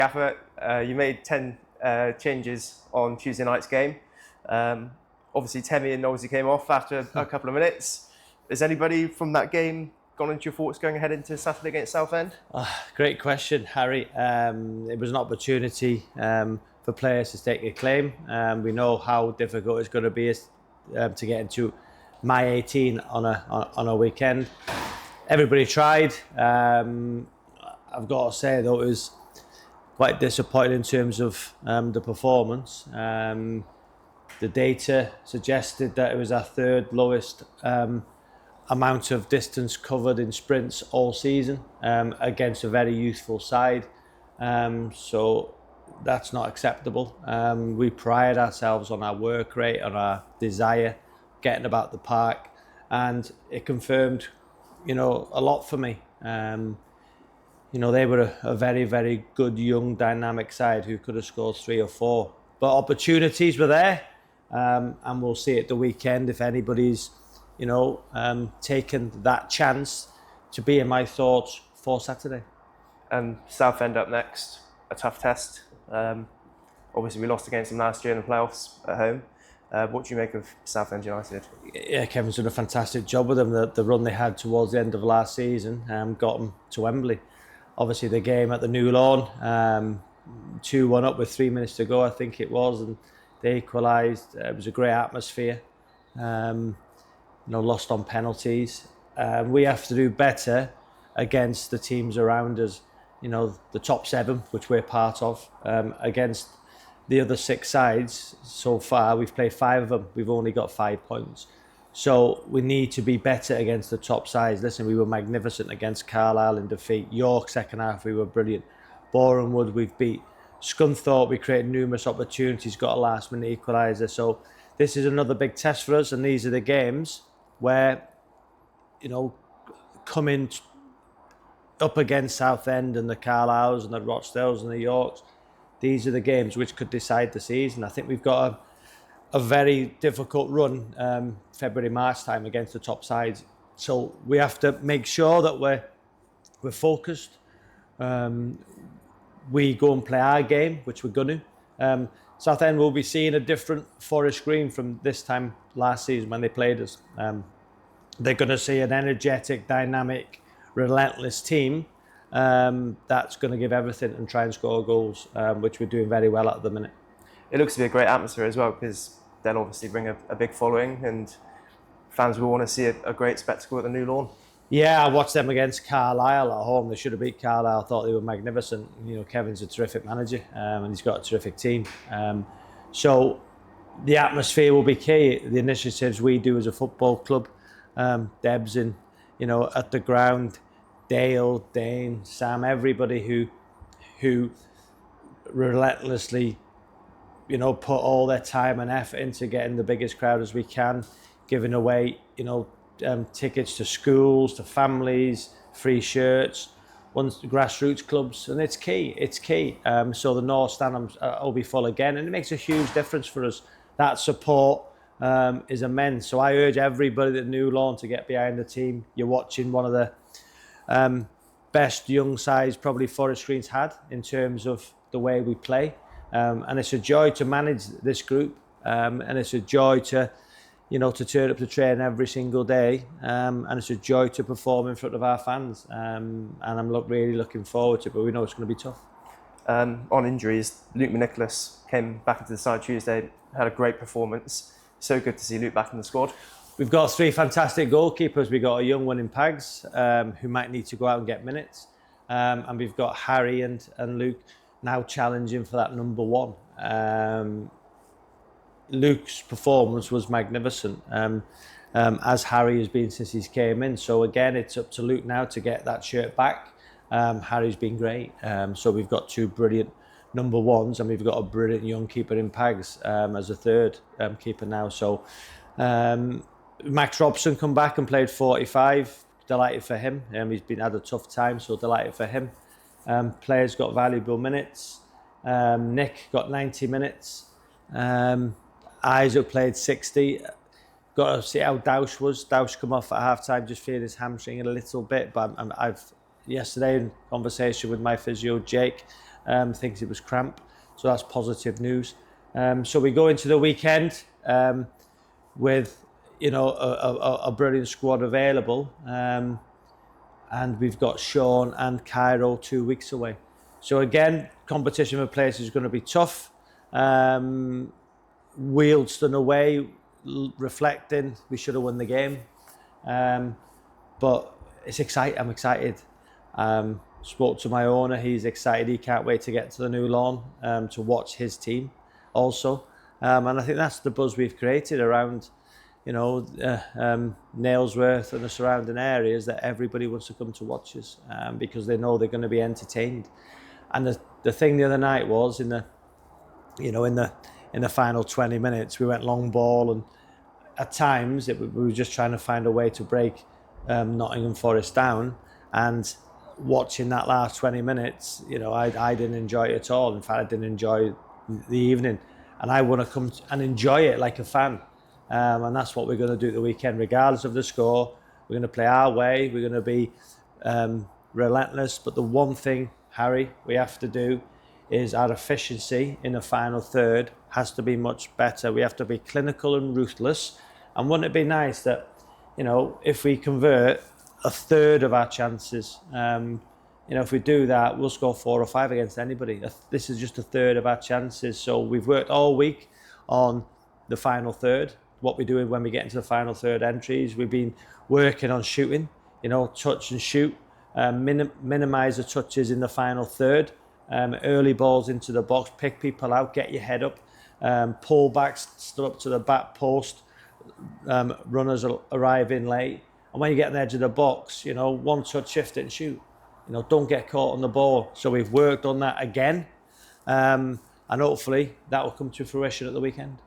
Gaffer, you made 10 changes on Tuesday night's game. Obviously, Temi and Knowlesy came off after a couple of minutes. Has anybody from that game gone into your thoughts going ahead into Saturday against Southend? Great question, Harry. It was an opportunity for players to take a claim. We know how difficult it's going to be to get into my 18 on a weekend. Everybody tried. I've got to say, though, it was quite disappointing in terms of the performance. The data suggested that it was our third lowest amount of distance covered in sprints all season against a very youthful side. So that's not acceptable. We pride ourselves on our work rate, on our desire, getting about the park, and it confirmed, a lot for me. They were a very, very good, young, dynamic side who could have scored 3 or 4. But opportunities were there, and we'll see at the weekend if anybody's, taken that chance to be in my thoughts for Saturday. Southend up next, a tough test. Obviously, we lost against them last year in the playoffs at home. What do you make of Southend United? Yeah, Kevin's done a fantastic job with them. The run they had towards the end of last season got them to Wembley. Obviously, the game at the New Lawn, 2-1 up with 3 minutes to go, I think it was, and they equalised. It was a great atmosphere. Lost on penalties. We have to do better against the teams around us. The top 7, which we're part of, against the other 6 sides. So far, we've played 5 of them. We've only got 5 points. So we need to be better against the top sides. Listen, we were magnificent against Carlisle in defeat. York, second half, we were brilliant. Boreham Wood, we've beat. Scunthorpe, we created numerous opportunities, got a last-minute equaliser. So this is another big test for us, and these are the games where, coming up against Southend and the Carlisles and the Rochdales and the Yorks, these are the games which could decide the season. I think we've got a very difficult run February, March time against the top sides. So we have to make sure that we're focused. We go and play our game, which we're going to. Southend will be seeing a different Forest Green from this time last season when they played us. They're going to see an energetic, dynamic, relentless team that's going to give everything and try and score goals, which we're doing very well at the minute. It looks to be a great atmosphere as well, because they'll obviously bring a big following, and fans will want to see a great spectacle at the New Lawn. Yeah, I watched them against Carlisle at home. They should have beat Carlisle. I thought they were magnificent. Kevin's a terrific manager, and he's got a terrific team. So the atmosphere will be key. The initiatives we do as a football club, Debs in, at the ground, Dale, Dane, Sam, everybody who relentlessly, put all their time and effort into getting the biggest crowd as we can, giving away, tickets to schools, to families, free shirts, grassroots clubs, and it's key. So the North Stand will be full again, and it makes a huge difference for us. That support is immense. So I urge everybody at New Lawn to get behind the team. You're watching one of the best young sides probably Forest Green's had in terms of the way we play, and it's a joy to manage this group, and it's a joy to turn up to train every single day, and it's a joy to perform in front of our fans, and I'm really looking forward to it, but we know it's going to be tough. On injuries, Luke McNicholas came back into the side Tuesday, had a great performance. So good to see Luke back in the squad. We've got 3 fantastic goalkeepers. We've got a young one in Pags, who might need to go out and get minutes, and we've got Harry and Luke now challenging for that number 1. Luke's performance was magnificent, as Harry has been since he's came in. So again, it's up to Luke now to get that shirt back. Harry's been great. So we've got 2 brilliant number 1s, and we've got a brilliant young keeper in Pags as a third keeper now. So Max Robson come back and played 45. Delighted for him. He's had a tough time, so delighted for him. Players got valuable minutes. Nick got 90 minutes. Isaac played 60. Got to see how Doush was. Doush come off at half-time, just feeling his hamstring a little bit. But I've yesterday in conversation with my physio, Jake, thinks it was cramp. So that's positive news. So we go into the weekend with, a brilliant squad available. And we've got Sean and Cairo 2 weeks away. So again, competition for players is going to be tough. Wealdstone away, reflecting, we should have won the game. But it's exciting. I'm excited. Spoke to my owner. He's excited. He can't wait to get to the new lawn to watch his team also. And I think that's the buzz we've created around, Nailsworth and the surrounding areas, that everybody wants to come to watch us because they know they're going to be entertained. And the thing the other night was in the final 20 minutes, we went long ball, and at times we were just trying to find a way to break Nottingham Forest down. And watching that last 20 minutes, I didn't enjoy it at all. In fact, I didn't enjoy the evening, and I want to come and enjoy it like a fan. And that's what we're going to do at the weekend, regardless of the score. We're going to play our way. We're going to be relentless. But the one thing, Harry, we have to do is our efficiency in the final third has to be much better. We have to be clinical and ruthless. And wouldn't it be nice that, if we convert a third of our chances, if we do that, we'll score 4 or 5 against anybody. This is just a third of our chances. So we've worked all week on the final third. What we're doing when we get into the final third entries, we've been working on shooting, touch and shoot, minimise the touches in the final third, early balls into the box, pick people out, get your head up, pull backs, stood up to the back post, runners arrive in late. And when you get on the edge of the box, one touch, shift it and shoot. Don't get caught on the ball. So we've worked on that again. And hopefully that will come to fruition at the weekend.